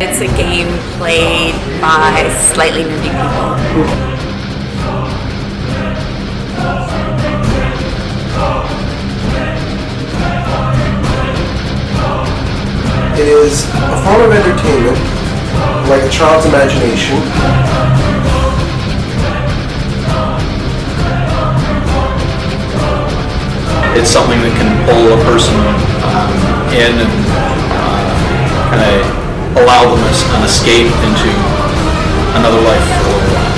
It's a game played by slightly nerdy people. It is a form of entertainment, like a child's imagination. It's something that can pull a person in and kind of allow them an escape into another life for a little while.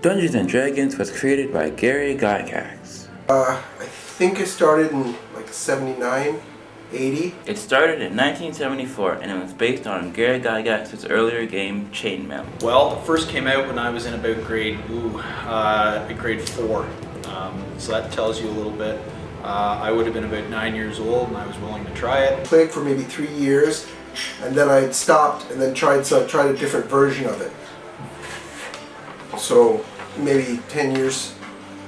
Dungeons and Dragons was created by Gary Gygax. I think it started in like 79, 80. It started in 1974 and it was based on Gary Gygax's earlier game Chainmail. Well, it first came out when I was in about grade 4. So that tells you a little bit. I would have been about 9 years old and I was willing to try it. Played for maybe 3 years, and then I stopped and then tried a different version of it. So maybe 10 years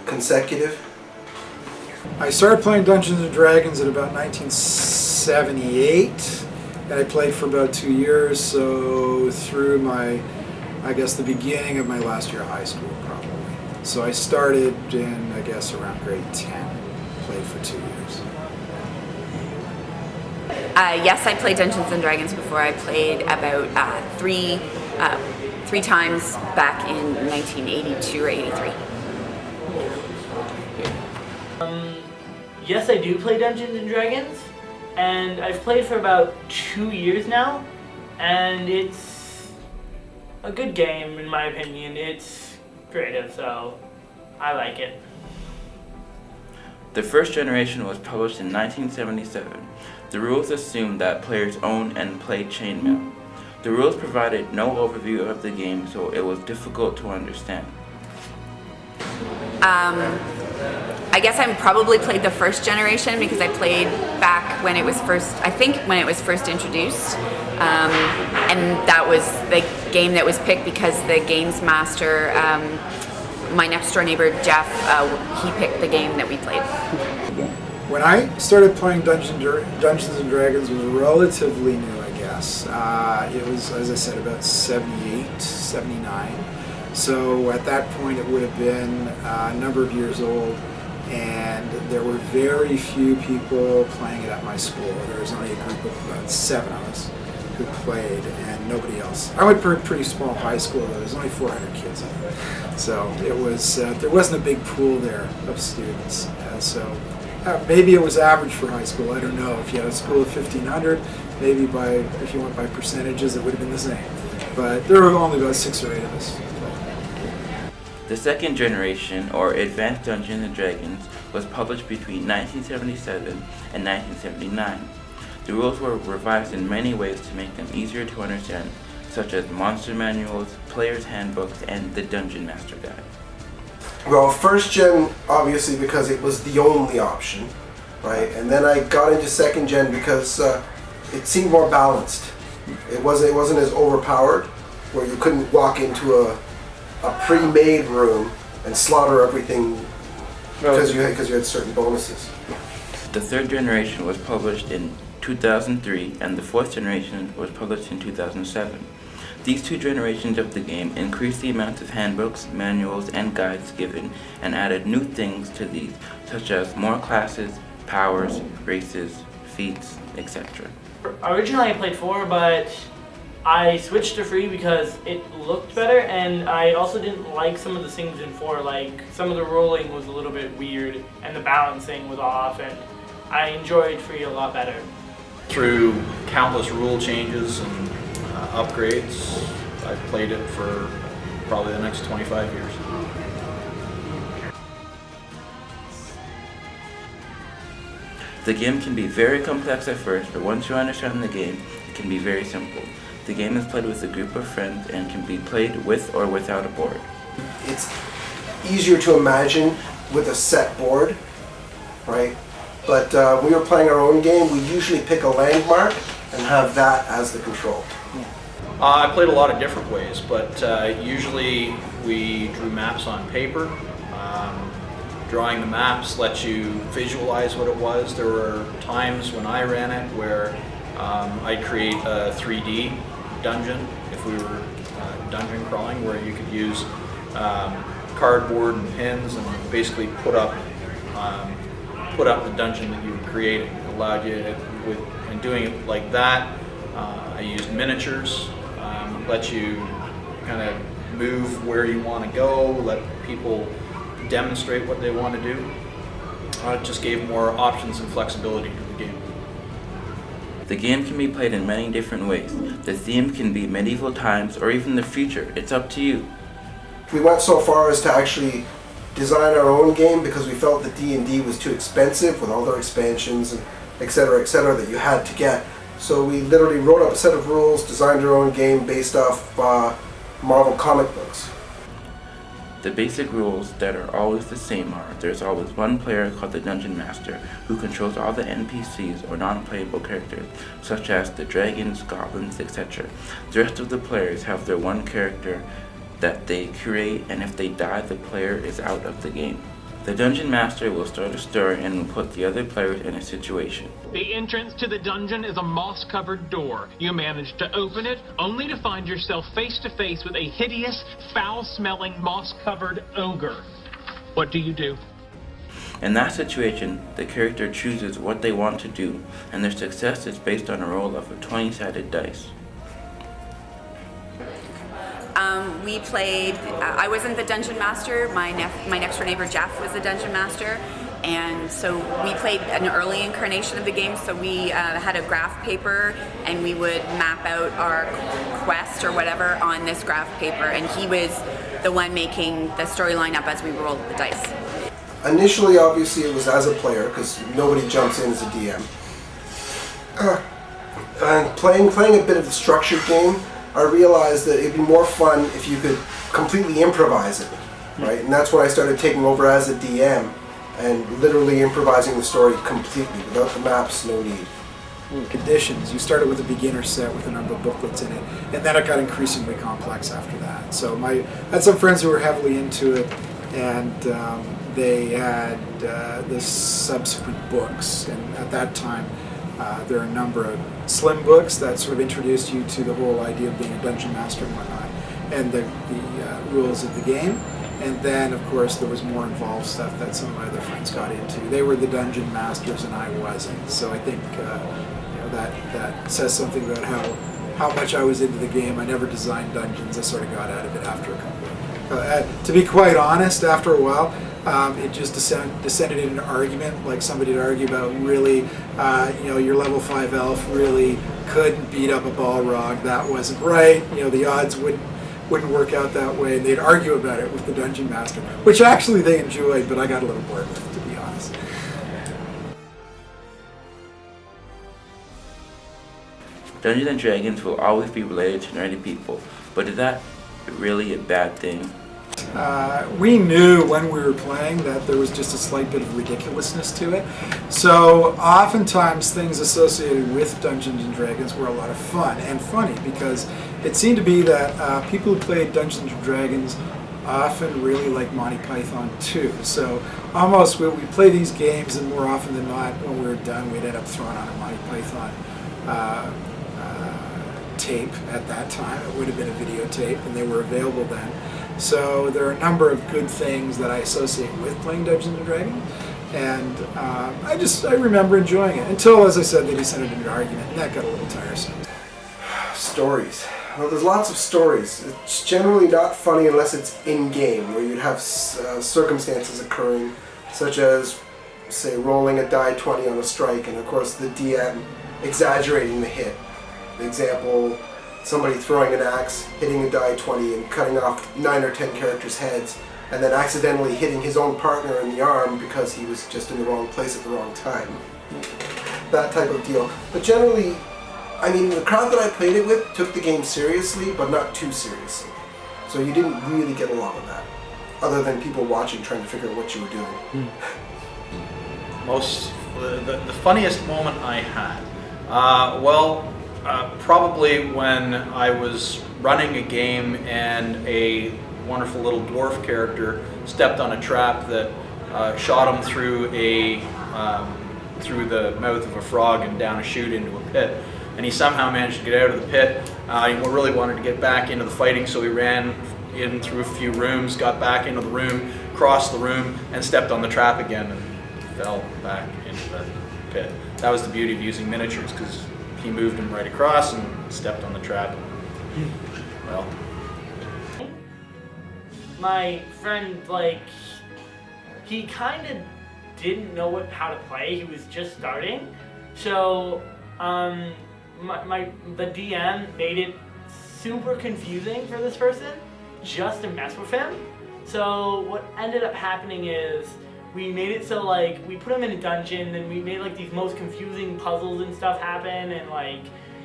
consecutive. I started playing Dungeons and Dragons at about 1978, and I played for about 2 years, so through the beginning of my last year of high school probably. So I started in, around grade 10, played for 2 years. Yes, I played Dungeons and Dragons before. I played about three times back in 1982 or 83. Yes, I do play Dungeons and Dragons, and I've played for about 2 years now, and it's a good game in my opinion. It's creative, so I like it. The first generation was published in 1977. The rules assumed that players own and play Chainmail. The rules provided no overview of the game, so it was difficult to understand. I guess I probably played the first generation because I played back when it was first introduced, and that was the game that was picked because the games master, my next door neighbor Jeff, he picked the game that we played. When I started playing Dungeons and Dragons, it was relatively new, I guess. It was, as I said, about 78, 79. So at that point it would have been a number of years old, and there were very few people playing it at my school. There was only a group of about 7 of us who played, and nobody else. I went to a pretty small high school. There was only 400 kids in it. So it was, there wasn't a big pool there of students. Maybe it was average for high school, I don't know. If you had a school of 1,500, maybe if you went by percentages, it would have been the same. But there were only about 6 or 8 of us. The second generation, or Advanced Dungeons and Dragons, was published between 1977 and 1979. The rules were revised in many ways to make them easier to understand, such as monster manuals, players' handbooks, and the Dungeon Master Guide. Well, first gen, obviously, because it was the only option, right? And then I got into second gen because it seemed more balanced. It wasn't as overpowered, where you couldn't walk into a pre-made room and slaughter everything because you had certain bonuses. The third generation was published in 2003, and the fourth generation was published in 2007. These 2 generations of the game increased the amount of handbooks, manuals, and guides given, and added new things to these, such as more classes, powers, races, feats, etc. Originally I played 4, but I switched to 3 because it looked better, and I also didn't like some of the things in 4, like some of the rolling was a little bit weird and the balancing was off, and I enjoyed 3 a lot better. Through countless rule changes and upgrades, I've played it for probably the next 25 years. The game can be very complex at first, but once you understand the game, it can be very simple. The game is played with a group of friends and can be played with or without a board. It's easier to imagine with a set board, right? But when we were playing our own game, we usually pick a landmark and have that as the control. I played a lot of different ways, but usually we drew maps on paper. Drawing the maps lets you visualize what it was. There were times when I ran it where I'd create a 3D dungeon if we were dungeon crawling, where you could use cardboard and pins and basically put up the dungeon that you were creating. It allowed you to, and doing it like that. I used miniatures. Let you kind of move where you want to go. Let people demonstrate what they want to do. It just gave more options and flexibility to the game. The game can be played in many different ways. The theme can be medieval times or even the future. It's up to you. We went so far as to actually design our own game because we felt that D&D was too expensive with all their expansions and et cetera, that you had to get. So we literally wrote up a set of rules, designed our own game based off Marvel comic books. The basic rules that are always the same are, there's always one player called the Dungeon Master who controls all the NPCs or non-playable characters, such as the dragons, goblins, etc. The rest of the players have their one character that they create, and if they die, the player is out of the game. The Dungeon Master will start a story and will put the other players in a situation. The entrance to the dungeon is a moss-covered door. You manage to open it, only to find yourself face-to-face with a hideous, foul-smelling, moss-covered ogre. What do you do? In that situation, the character chooses what they want to do, and their success is based on a roll of a 20-sided dice. We played, I wasn't the Dungeon Master, my next door neighbor Jeff was the Dungeon Master, and so we played an early incarnation of the game, so we had a graph paper and we would map out our quest or whatever on this graph paper, and he was the one making the storyline up as we rolled the dice. Initially, obviously, it was as a player because nobody jumps in as a DM. And playing a bit of the structured game, I realized that it'd be more fun if you could completely improvise it, right? And that's when I started taking over as a DM and literally improvising the story completely. Without the maps, no need. Conditions. You started with a beginner set with a number of booklets in it, and then it got increasingly complex after that. So I had some friends who were heavily into it, and they had the subsequent books, and at that time there are a number of slim books that sort of introduced you to the whole idea of being a dungeon master and whatnot, and the rules of the game. And then, of course, there was more involved stuff that some of my other friends got into. They were the dungeon masters and I wasn't. So I think that says something about how much I was into the game. I never designed dungeons. I sort of got out of it after a couple. To be quite honest, after a while, it just descended into an argument. Like somebody would argue about really, your level 5 elf really couldn't beat up a Balrog. That wasn't right. The odds wouldn't work out that way. And they'd argue about it with the dungeon master, which actually they enjoyed, but I got a little bored with it, to be honest. Dungeons & Dragons will always be related to nerdy people, but is that really a bad thing? We knew when we were playing that there was just a slight bit of ridiculousness to it. So oftentimes things associated with Dungeons & Dragons were a lot of fun and funny, because it seemed to be that people who played Dungeons & Dragons often really like Monty Python too. So almost when we play these games, and more often than not, when we were done, we'd end up throwing on a Monty Python tape at that time. It would have been a videotape, and they were available then. So there are a number of good things that I associate with playing Dungeons & Dragons, and I remember enjoying it, until, as I said, they descended into an argument, and that got a little tiresome. Stories. Well, there's lots of stories. It's generally not funny unless it's in-game, where you'd have circumstances occurring, such as, say, rolling a die 20 on a strike, and of course the DM exaggerating the hit. The example, somebody throwing an axe, hitting a die 20 and cutting off 9 or 10 characters' heads, and then accidentally hitting his own partner in the arm because he was just in the wrong place at the wrong time. That type of deal. But generally, the crowd that I played it with took the game seriously, but not too seriously. So you didn't really get a lot of that, other than people watching trying to figure out what you were doing. Most The funniest moment I had? Probably when I was running a game and a wonderful little dwarf character stepped on a trap that shot him through through the mouth of a frog and down a chute into a pit. And he somehow managed to get out of the pit. He really wanted to get back into the fighting, so he ran in through a few rooms, got back into the room, crossed the room, and stepped on the trap again and fell back into the pit. That was the beauty of using miniatures, because he moved him right across and stepped on the trap. Well, my friend, like, he kind of didn't know how to play. He was just starting. So, the DM made it super confusing for this person just to mess with him. So what ended up happening is we made it so, like, we put him in a dungeon, and we made like these most confusing puzzles and stuff happen, and like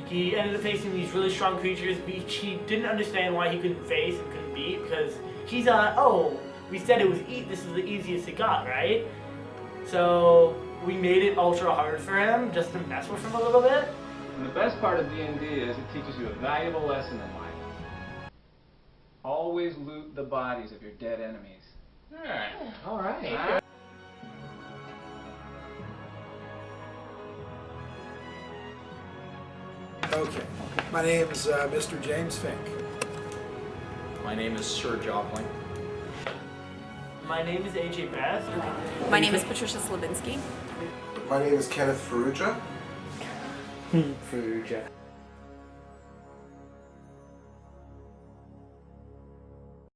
he ended up facing these really strong creatures which he didn't understand why he couldn't face and couldn't beat, because he thought, oh, we said it was this is the easiest it got, right? So we made it ultra hard for him just to mess with him a little bit. And the best part of D&D is it teaches you a valuable lesson in life. Always loot the bodies of your dead enemies. All right. Okay. My name's Mr. James Fink. my name is Sir Joplin. My name is AJ Bass. My name is Patricia Slavinsky. My name is Kenneth Ferrugia. Ferrugia.